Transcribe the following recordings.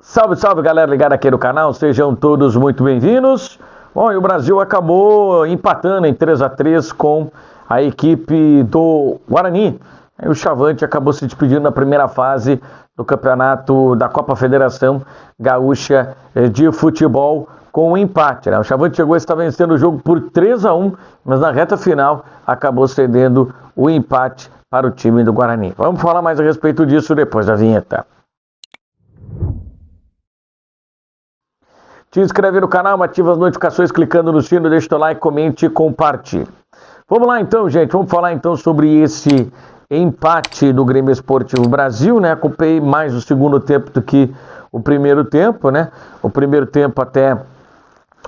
Salve, salve, galera ligada aqui no canal, sejam todos muito bem-vindos. Bom, e o Brasil acabou empatando em 3-3 com a equipe do Guarani. O Chavante acabou se despedindo na primeira fase do campeonato da Copa Federação Gaúcha de Futebol com um empate, né? O Chavante chegou a estar vencendo o jogo por 3-1, mas na reta final acabou cedendo o empate para o time do Guarani. Vamos falar mais a respeito disso depois da vinheta. Se inscreve no canal, ativa as notificações clicando no sino, deixa o teu like, comente e compartilhe. Vamos lá então, gente, vamos falar então sobre esse empate do Grêmio Esportivo Brasil, né? Acompanhei mais o segundo tempo do que o primeiro tempo, né? O primeiro tempo até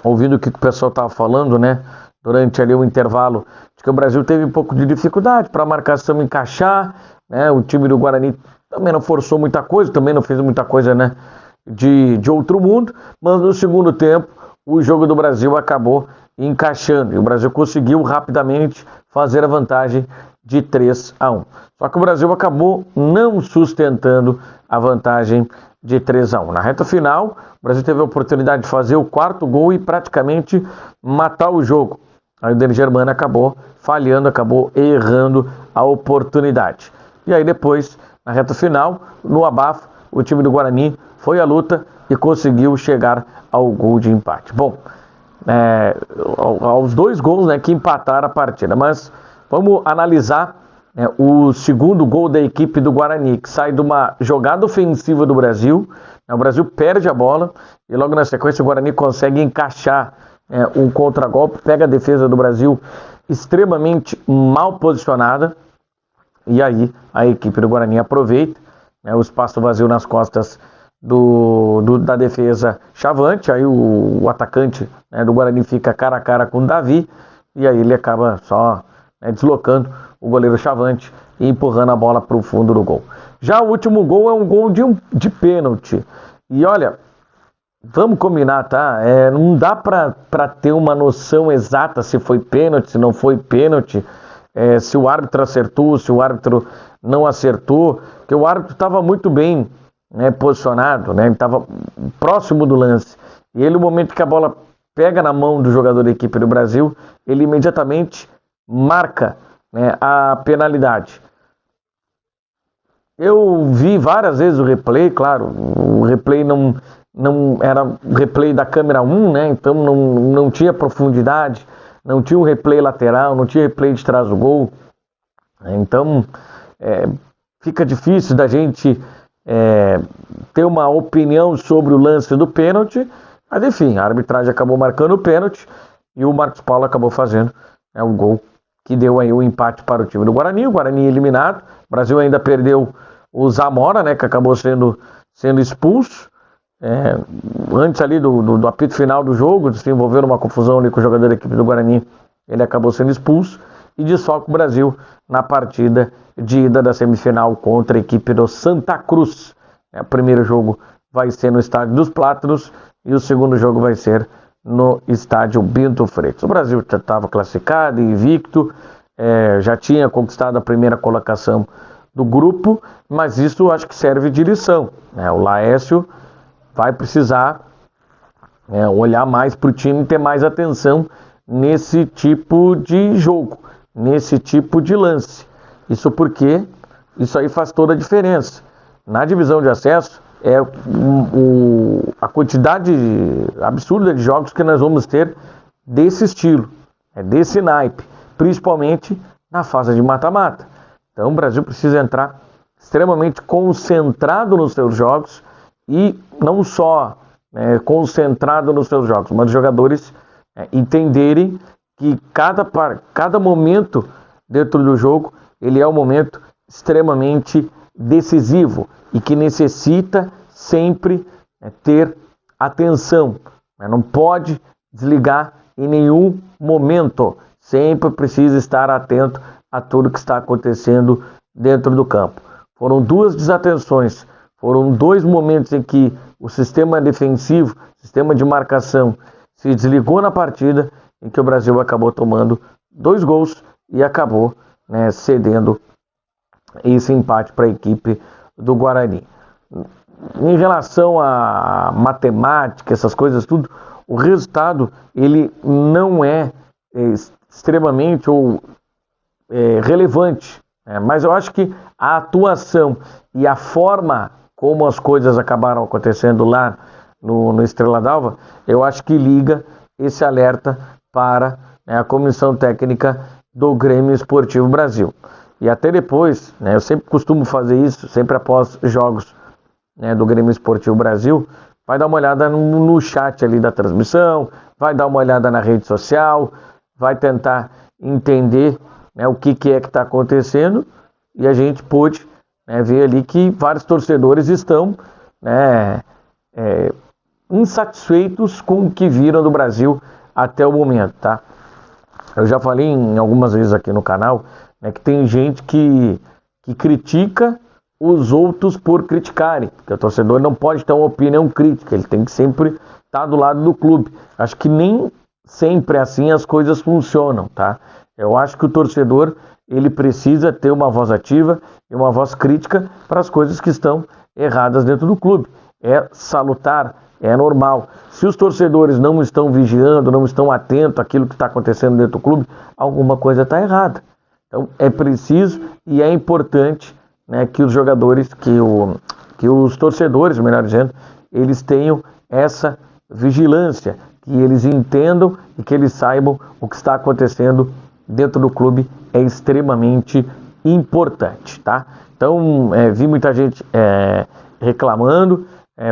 ouvindo o que o pessoal estava falando, né? Durante ali o intervalo, de que o Brasil teve um pouco de dificuldade para a marcação encaixar, né? O time do Guarani também não forçou muita coisa, também não fez muita coisa, né? De outro mundo, mas no segundo tempo o jogo do Brasil acabou encaixando e o Brasil conseguiu rapidamente fazer a vantagem de 3-1. Só que o Brasil acabou não sustentando a vantagem de 3-1. Na reta final, o Brasil teve a oportunidade de fazer o quarto gol e praticamente matar o jogo. Aí o Denis Germano acabou falhando, acabou errando a oportunidade. E aí depois, na reta final, no abafo, o time do Guarani foi à luta e conseguiu chegar ao gol de empate. Bom, aos dois gols, né, que empataram a partida, mas vamos analisar o segundo gol da equipe do Guarani, que sai de uma jogada ofensiva do Brasil. O Brasil perde a bola e logo na sequência o Guarani consegue encaixar um contragolpe, pega a defesa do Brasil extremamente mal posicionada e aí a equipe do Guarani aproveita o espaço vazio nas costas da defesa Chavante, aí o atacante do Guarani fica cara a cara com o Davi, e aí ele acaba só deslocando o goleiro Chavante e empurrando a bola para o fundo do gol. Já o último gol é um gol de pênalti, e olha, vamos combinar, tá? Não dá para ter uma noção exata se foi pênalti, se não foi pênalti, se o árbitro acertou, se o árbitro não acertou, porque o árbitro estava muito bem posicionado, ele estava próximo do lance, e ele, no momento que a bola pega na mão do jogador da equipe do Brasil, ele imediatamente marca a penalidade. Eu vi várias vezes o replay, claro, o replay não era o replay da câmera 1, então não tinha profundidade, não tinha o replay lateral, não tinha replay de trás do gol, então fica difícil da gente ter uma opinião sobre o lance do pênalti, mas enfim, a arbitragem acabou marcando o pênalti e o Marcos Paulo acabou fazendo o gol que deu aí o empate para o time do Guarani. O Guarani eliminado, o Brasil ainda perdeu o Zamora, que acabou sendo expulso, antes ali do apito final do jogo, se envolveu numa confusão ali com o jogador da equipe do Guarani, ele acabou sendo expulso e desfalca o Brasil na partida de ida da semifinal contra a equipe do Santa Cruz. O primeiro jogo vai ser no Estádio dos Plátanos e o segundo jogo vai ser no Estádio Bento Freitas. O Brasil já estava classificado, invicto, já tinha conquistado a primeira colocação do grupo, mas isso acho que serve de lição. O Laércio vai precisar olhar mais para o time e ter mais atenção nesse tipo de jogo, nesse tipo de lance. Isso porque isso aí faz toda a diferença. Na divisão de acesso, a quantidade absurda de jogos que nós vamos ter desse estilo, desse naipe, principalmente na fase de mata-mata. Então o Brasil precisa entrar extremamente concentrado nos seus jogos e não só concentrado nos seus jogos, mas os jogadores entenderem que cada momento dentro do jogo ele é um momento extremamente decisivo e que necessita sempre ter atenção. Não pode desligar em nenhum momento. Sempre precisa estar atento a tudo que está acontecendo dentro do campo. Foram duas desatenções, foram dois momentos em que o sistema defensivo, sistema de marcação, se desligou na partida, em que o Brasil acabou tomando 2 gols e acabou cedendo esse empate para a equipe do Guarani. em relação a matemática, essas coisas tudo, o resultado ele não é extremamente ou relevante, né? Mas eu acho que a atuação e a forma como as coisas acabaram acontecendo lá no Estrela d'Alva, eu acho que liga esse alerta para, né, a comissão técnica do Grêmio Esportivo Brasil. E até depois, né, eu sempre costumo fazer isso, sempre após jogos, né, do Grêmio Esportivo Brasil, vai dar uma olhada no chat ali da transmissão, vai dar uma olhada na rede social, vai tentar entender, né, o que é que está acontecendo, e a gente pôde, né, ver ali que vários torcedores estão, né, insatisfeitos com o que viram do Brasil até o momento, tá? Eu já falei em algumas vezes aqui no canal, né, que tem gente que critica os outros por criticarem, porque o torcedor não pode ter uma opinião crítica, ele tem que sempre estar do lado do clube. Acho que nem sempre assim as coisas funcionam, tá? Eu acho que o torcedor, ele precisa ter uma voz ativa e uma voz crítica para as coisas que estão erradas dentro do clube. É salutar, é normal. Se os torcedores não estão vigiando, não estão atentos àquilo que está acontecendo dentro do clube, alguma coisa está errada. Então é preciso e é importante, né, que os jogadores, que os torcedores, melhor dizendo, eles tenham essa vigilância, que eles entendam e que eles saibam o que está acontecendo dentro do clube é extremamente importante, tá? Então, vi muita gente reclamando,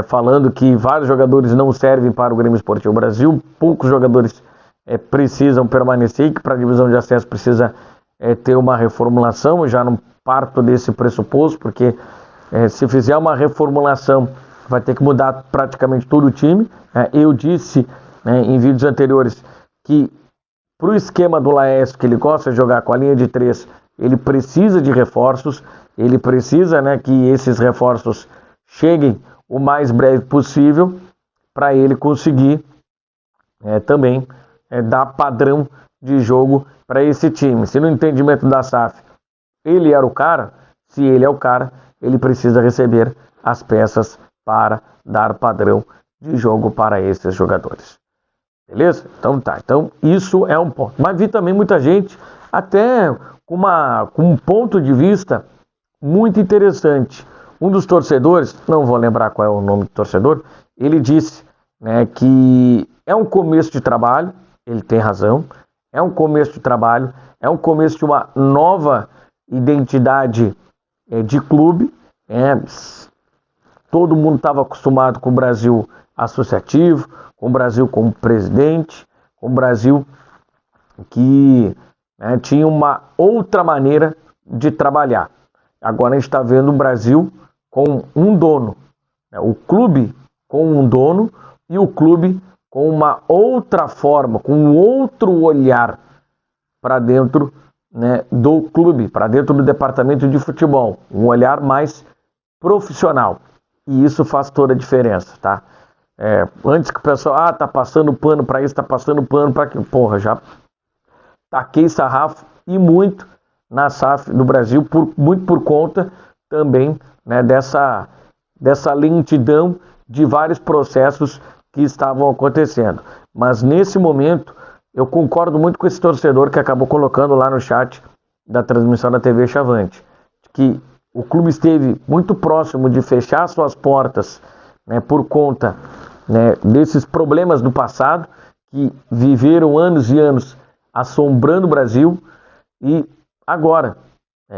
falando que vários jogadores não servem para o Grêmio Esportivo Brasil, poucos jogadores precisam permanecer, que para a divisão de acesso precisa ter uma reformulação. Eu já não parto desse pressuposto, porque se fizer uma reformulação, vai ter que mudar praticamente todo o time. Eu disse, né, em vídeos anteriores que para o esquema do Laércio, que ele gosta de jogar com a linha de 3, ele precisa de reforços, ele precisa, né, que esses reforços cheguem o mais breve possível para ele conseguir também dar padrão de jogo para esse time. Se no entendimento da SAF ele era o cara, se ele é o cara, ele precisa receber as peças para dar padrão de jogo para esses jogadores. Beleza? Então tá. Então isso é um ponto. Mas vi também muita gente até com um ponto de vista muito interessante. Um dos torcedores, não vou lembrar qual é o nome do torcedor, ele disse, né, que é um começo de trabalho, ele tem razão, é um começo de trabalho, é um começo de uma nova identidade de clube. Todo mundo estava acostumado com o Brasil associativo, com o Brasil como presidente, com o Brasil que, né, tinha uma outra maneira de trabalhar. Agora a gente está vendo o Brasil com um dono, né, o clube com um dono e o clube com uma outra forma, com um outro olhar para dentro, né, do clube, para dentro do departamento de futebol, um olhar mais profissional, e isso faz toda a diferença, tá? Antes que o pessoal, tá passando pano para isso, tá passando pano para aquilo, porra, já taquei sarrafo e muito na SAF do Brasil, muito por conta também, né, dessa lentidão de vários processos que estavam acontecendo. Mas nesse momento, eu concordo muito com esse torcedor que acabou colocando lá no chat da transmissão da TV Chavante, que o clube esteve muito próximo de fechar suas portas, né, por conta, né, desses problemas do passado, que viveram anos e anos assombrando o Brasil, e agora,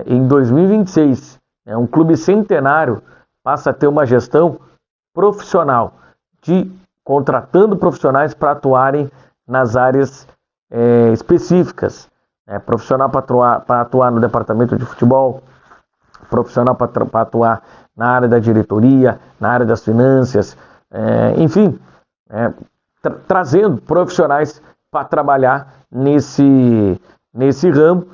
em 2026, um clube centenário passa a ter uma gestão profissional, contratando profissionais para atuarem nas áreas específicas, profissional para atuar no departamento de futebol, profissional para atuar na área da diretoria, na área das finanças, enfim, trazendo profissionais para trabalhar nesse ramo,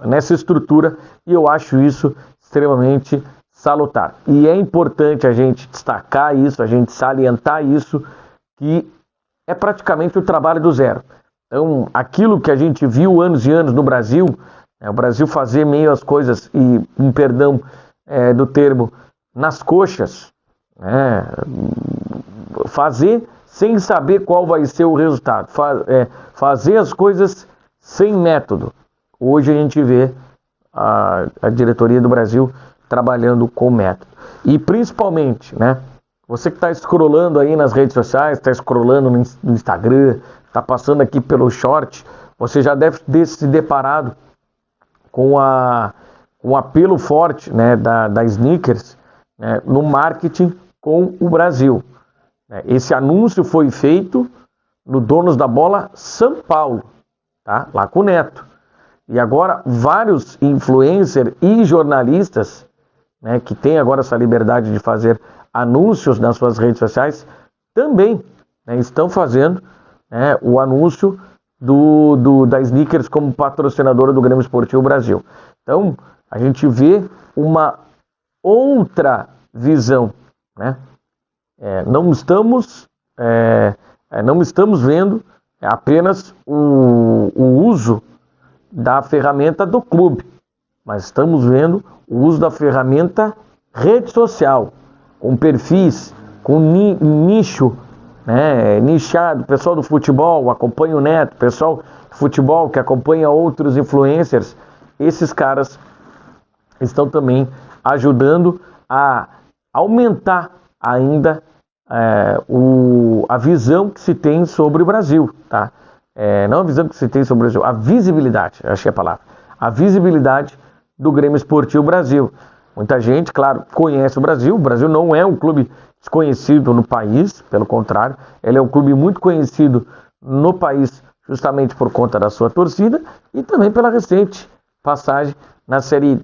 nessa estrutura, e eu acho isso extremamente salutar. E é importante a gente destacar isso, a gente salientar isso, que é praticamente o trabalho do zero. Então, aquilo que a gente viu anos e anos no Brasil, o Brasil fazer meio as coisas, e um perdão do termo, nas coxas, né? Fazer sem saber qual vai ser o resultado, fazer as coisas sem método. Hoje a gente vê a diretoria do Brasil trabalhando com método. E principalmente, né, você que está scrollando aí nas redes sociais, está scrollando no Instagram, está passando aqui pelo short, você já deve ter se deparado com um apelo forte, né, da Snickers, né, no marketing com o Brasil. Esse anúncio foi feito no Donos da Bola São Paulo, tá? Lá com o Neto. E agora vários influencers e jornalistas, né, que têm agora essa liberdade de fazer anúncios nas suas redes sociais, também, né, estão fazendo, né, o anúncio da Snickers como patrocinadora do Grêmio Esportivo Brasil. Então, a gente vê uma outra visão, né? Não estamos vendo apenas o uso da ferramenta do clube, mas estamos vendo o uso da ferramenta rede social, com perfis, com nicho, né, nichado, pessoal do futebol acompanha o Neto, pessoal do futebol que acompanha outros influencers. Esses caras estão também ajudando a aumentar ainda a visão que se tem sobre o Brasil, tá? Não a visão que se tem sobre o Brasil, a visibilidade, achei a palavra, a visibilidade do Grêmio Esportivo Brasil. Muita gente, claro, conhece o Brasil não é um clube desconhecido no país, pelo contrário, ele é um clube muito conhecido no país justamente por conta da sua torcida e também pela recente passagem na Série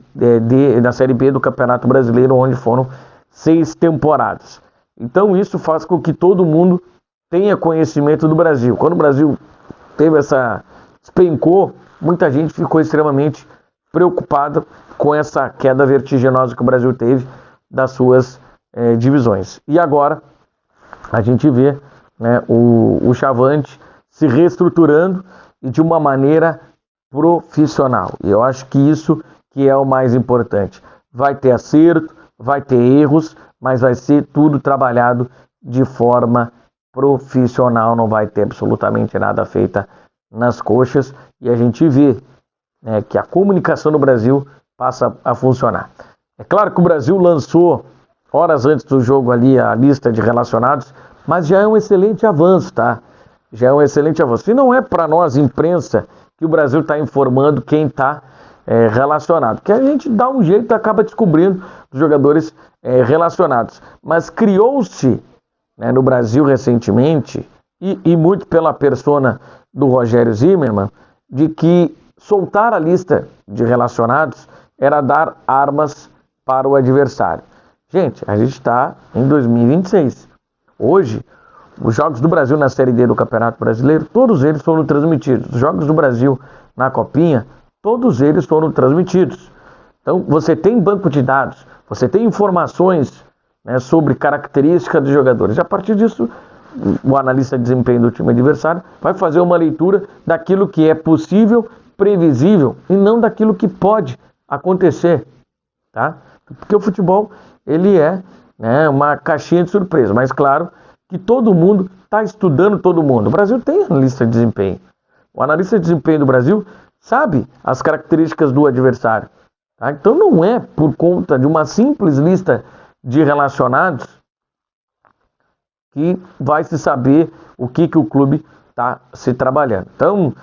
B do Campeonato Brasileiro, onde foram 6 temporadas. Então isso faz com que todo mundo tenha conhecimento do Brasil. Quando o Brasil despencou, muita gente ficou extremamente preocupada com essa queda vertiginosa que o Brasil teve das suas divisões. E agora a gente vê, né, o Chavante se reestruturando e de uma maneira profissional. E eu acho que isso que é o mais importante. Vai ter acerto, vai ter erros, mas vai ser tudo trabalhado de forma profissional, não vai ter absolutamente nada feita nas coxas, e a gente vê, né, que a comunicação no Brasil passa a funcionar. É claro que o Brasil lançou, horas antes do jogo ali, a lista de relacionados, mas já é um excelente avanço, tá? Já é um excelente avanço. E não é para nós, imprensa, que o Brasil está informando quem está relacionado, que a gente dá um jeito e acaba descobrindo os jogadores relacionados. Mas criou-se, né, no Brasil recentemente, e muito pela persona do Rogério Zimmermann, de que soltar a lista de relacionados era dar armas para o adversário. Gente, a gente está em 2026. Hoje, os jogos do Brasil na Série D do Campeonato Brasileiro, todos eles foram transmitidos. Os jogos do Brasil na Copinha, todos eles foram transmitidos. Então, você tem banco de dados, você tem informações, né, sobre características dos jogadores. A partir disso, o analista de desempenho do time adversário vai fazer uma leitura daquilo que é possível, previsível, e não daquilo que pode acontecer, tá? Porque o futebol, ele é, né, uma caixinha de surpresa, mas claro que todo mundo está estudando todo mundo. O Brasil tem analista de desempenho. O analista de desempenho do Brasil sabe as características do adversário, tá? Então não é por conta de uma simples lista de relacionados que vai se saber o que o clube está se trabalhando. Então,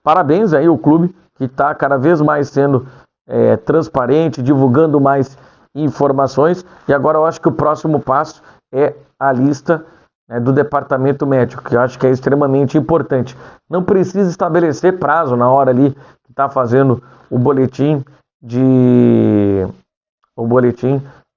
parabéns aí ao clube que está cada vez mais sendo transparente, divulgando mais informações, e agora eu acho que o próximo passo é a lista, né, do departamento médico, que eu acho que é extremamente importante. Não precisa estabelecer prazo na hora ali que está fazendo o boletim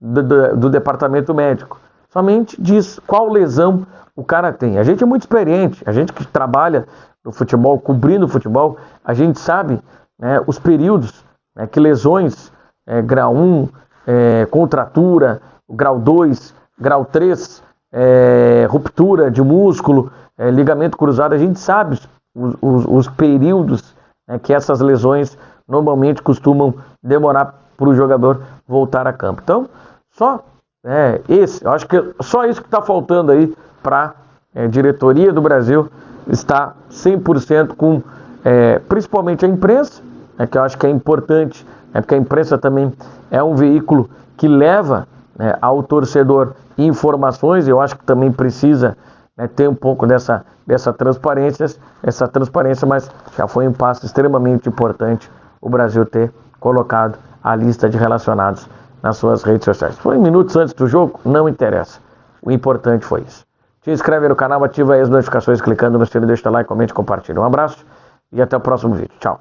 do departamento médico. Somente diz qual lesão o cara tem. A gente é muito experiente, a gente que trabalha no futebol, cobrindo o futebol, a gente sabe, né, os períodos, né, que lesões, grau 1, contratura, grau 2, grau 3, ruptura de músculo, ligamento cruzado, a gente sabe os períodos, né, que essas lesões normalmente costumam demorar para o jogador voltar a campo. Então, eu acho que só isso que está faltando aí para a diretoria do Brasil estar 100% com, principalmente a imprensa, que eu acho que é importante, porque a imprensa também é um veículo que leva ao torcedor informações. Eu acho que também precisa ter um pouco dessa transparência, mas já foi um passo extremamente importante o Brasil ter colocado a lista de relacionados nas suas redes sociais. Foi minutos antes do jogo, não interessa. O importante foi isso. Se inscreve no canal, ativa aí as notificações clicando no sino, deixa o like, comente, compartilha. Um abraço e até o próximo vídeo. Tchau.